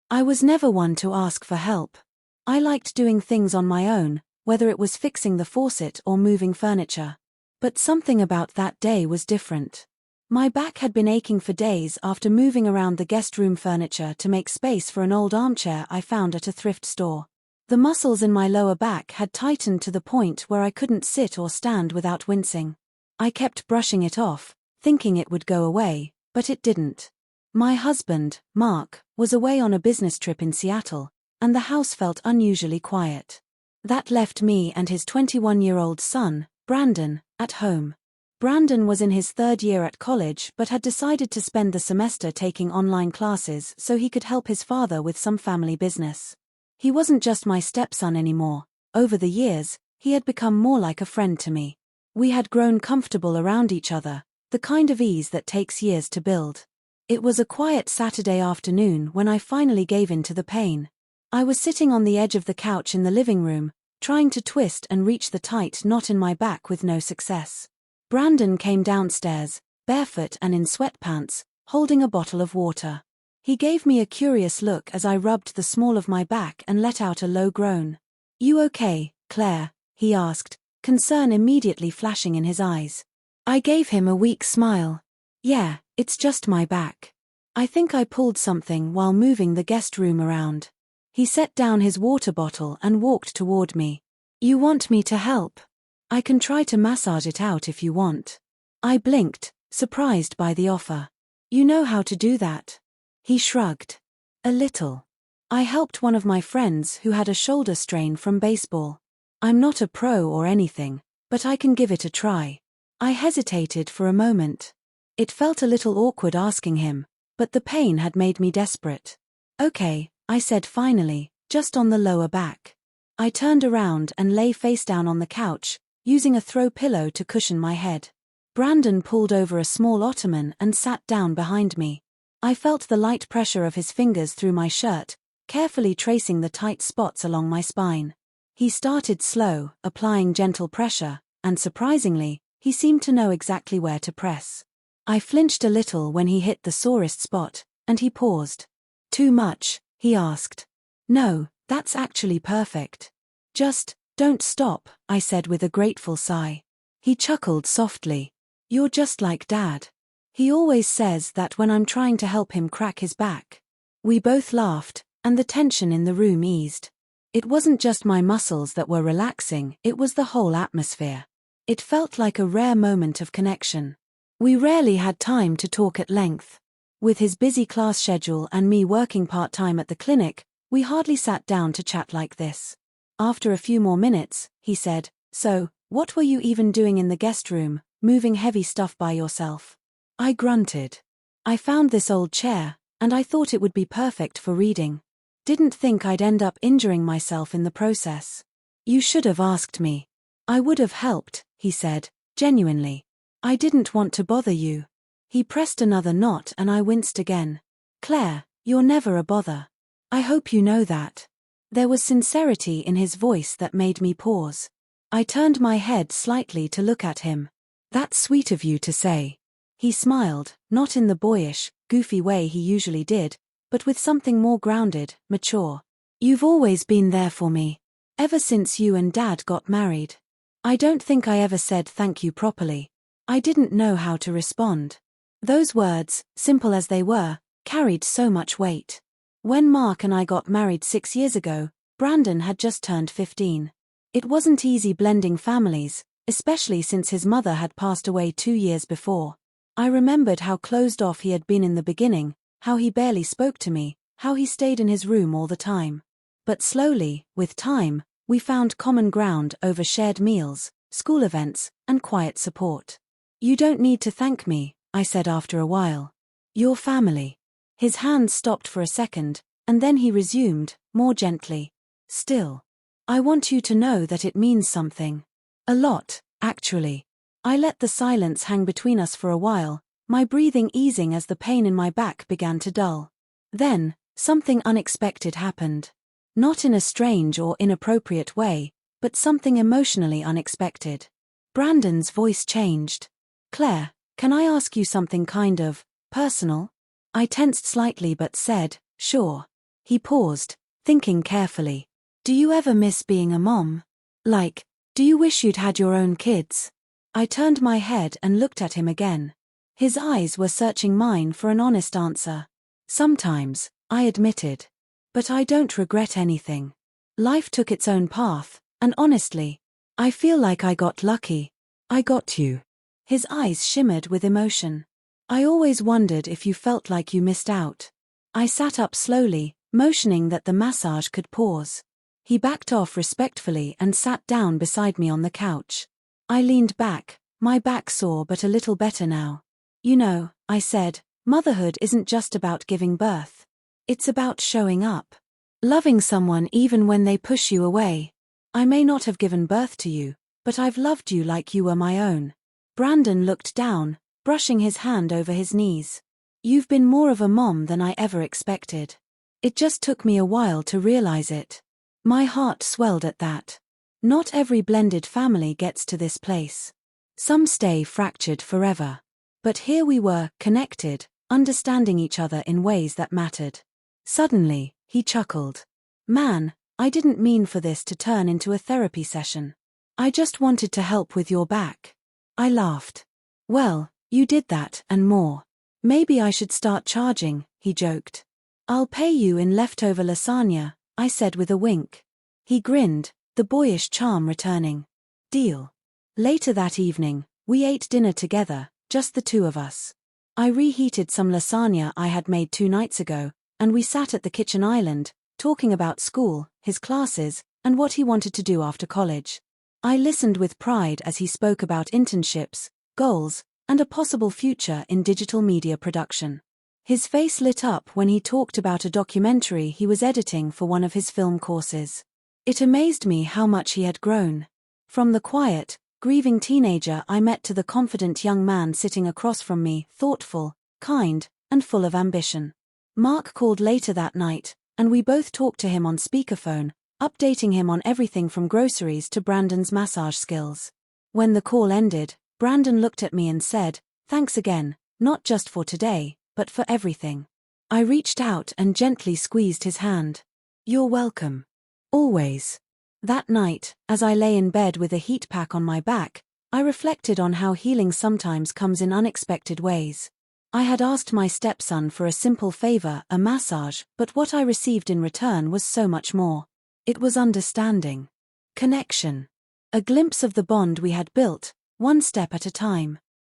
I was never one to ask for help. I liked doing things on my own, whether it was fixing the faucet or moving furniture. But something about that day was different. My back had been aching for days after moving around the guest room furniture to make space for an old armchair I found at a thrift store. The muscles in my lower back had tightened to the point where I couldn't sit or stand without wincing. I kept brushing it off, thinking it would go away, but it didn't. My husband, Mark, was away on a business trip in Seattle, and the house felt unusually quiet. That left me and his 21-year-old son, Brandon, at home. Brandon was in his third year at college but had decided to spend the semester taking online classes so he could help his father with some family business. He wasn't just my stepson anymore. Over the years, he had become more like a friend to me. We had grown comfortable around each other, the kind of ease that takes years to build. It was a quiet Saturday afternoon when I finally gave in to the pain. I was sitting on the edge of the couch in the living room, trying to twist and reach the tight knot in my back with no success. Brandon came downstairs, barefoot and in sweatpants, holding a bottle of water. He gave me a curious look as I rubbed the small of my back and let out a low groan. "You okay, Claire?" he asked, concern immediately flashing in his eyes. I gave him a weak smile. "Yeah, it's just my back. I think I pulled something while moving the guest room around." He set down his water bottle and walked toward me. "You want me to help? I can try to massage it out if you want." I blinked, surprised by the offer. "You know how to do that?" He shrugged. "A little. I helped one of my friends who had a shoulder strain from baseball. I'm not a pro or anything, but I can give it a try." I hesitated for a moment. It felt a little awkward asking him, but the pain had made me desperate. "Okay," I said finally, "just on the lower back." I turned around and lay face down on the couch, using a throw pillow to cushion my head. Brandon pulled over a small ottoman and sat down behind me. I felt the light pressure of his fingers through my shirt, carefully tracing the tight spots along my spine. He started slow, applying gentle pressure, and surprisingly, he seemed to know exactly where to press. I flinched a little when he hit the sorest spot, and he paused. "Too much?" he asked. "No, that's actually perfect. Just, don't stop," I said with a grateful sigh. He chuckled softly. "You're just like Dad. He always says that when I'm trying to help him crack his back." We both laughed, and the tension in the room eased. It wasn't just my muscles that were relaxing, it was the whole atmosphere. It felt like a rare moment of connection. We rarely had time to talk at length. With his busy class schedule and me working part-time at the clinic, we hardly sat down to chat like this. After a few more minutes, he said, "So, what were you even doing in the guest room, moving heavy stuff by yourself?" I grunted. "I found this old chair, and I thought it would be perfect for reading. Didn't think I'd end up injuring myself in the process." "You should have asked me. I would have helped," he said, genuinely. "I didn't want to bother you." He pressed another knot and I winced again. "Claire, you're never a bother. I hope you know that." There was sincerity in his voice that made me pause. I turned my head slightly to look at him. "That's sweet of you to say." He smiled, not in the boyish, goofy way he usually did, but with something more grounded, mature. "You've always been there for me. Ever since you and Dad got married." I don't think I ever said thank you properly. I didn't know how to respond. Those words, simple as they were, carried so much weight. When Mark and I got married 6 years ago, Brandon had just turned 15. It wasn't easy blending families, especially since his mother had passed away 2 years before. I remembered how closed off he had been in the beginning, how he barely spoke to me, how he stayed in his room all the time. But slowly, with time, we found common ground over shared meals, school events, and quiet support. "You don't need to thank me," I said after a while. "Your family." His hands stopped for a second, and then he resumed, more gently. "Still. I want you to know that it means something. A lot, actually." I let the silence hang between us for a while, my breathing easing as the pain in my back began to dull. Then, something unexpected happened. Not in a strange or inappropriate way, but something emotionally unexpected. Brandon's voice changed. "Claire, can I ask you something kind of personal?" I tensed slightly but said, "Sure." He paused, thinking carefully. Do you ever miss being a mom? Like, do you wish you'd had your own kids? I turned my head and looked at him again. His eyes were searching mine for an honest answer. Sometimes, I admitted. But I don't regret anything. Life took its own path, and honestly, I feel like I got lucky. I got you. His eyes shimmered with emotion. I always wondered if you felt like you missed out. I sat up slowly, motioning that the massage could pause. He backed off respectfully and sat down beside me on the couch. I leaned back, my back sore but a little better now. You know, I said, motherhood isn't just about giving birth. It's about showing up. Loving someone even when they push you away. I may not have given birth to you, but I've loved you like you were my own. Brandon looked down, brushing his hand over his knees. You've been more of a mom than I ever expected. It just took me a while to realize it. My heart swelled at that. Not every blended family gets to this place. Some stay fractured forever. But here we were, connected, understanding each other in ways that mattered. Suddenly, he chuckled. Man, I didn't mean for this to turn into a therapy session. I just wanted to help with your back. I laughed. Well, you did that and more. Maybe I should start charging, he joked. I'll pay you in leftover lasagna, I said with a wink. He grinned, the boyish charm returning. Deal. Later that evening, we ate dinner together, just the two of us. I reheated some lasagna I had made 2 nights ago, and we sat at the kitchen island, talking about school, his classes, and what he wanted to do after college. I listened with pride as he spoke about internships, goals, and a possible future in digital media production. His face lit up when he talked about a documentary he was editing for one of his film courses. It amazed me how much he had grown. From the quiet, grieving teenager I met to the confident young man sitting across from me, thoughtful, kind, and full of ambition. Mark called later that night, and we both talked to him on speakerphone, updating him on everything from groceries to Brandon's massage skills. When the call ended, Brandon looked at me and said, "Thanks again, not just for today, but for everything." I reached out and gently squeezed his hand. "You're welcome. Always." That night, as I lay in bed with a heat pack on my back, I reflected on how healing sometimes comes in unexpected ways. I had asked my stepson for a simple favor, a massage, but what I received in return was so much more. It was understanding. Connection. A glimpse of the bond we had built, one step at a time.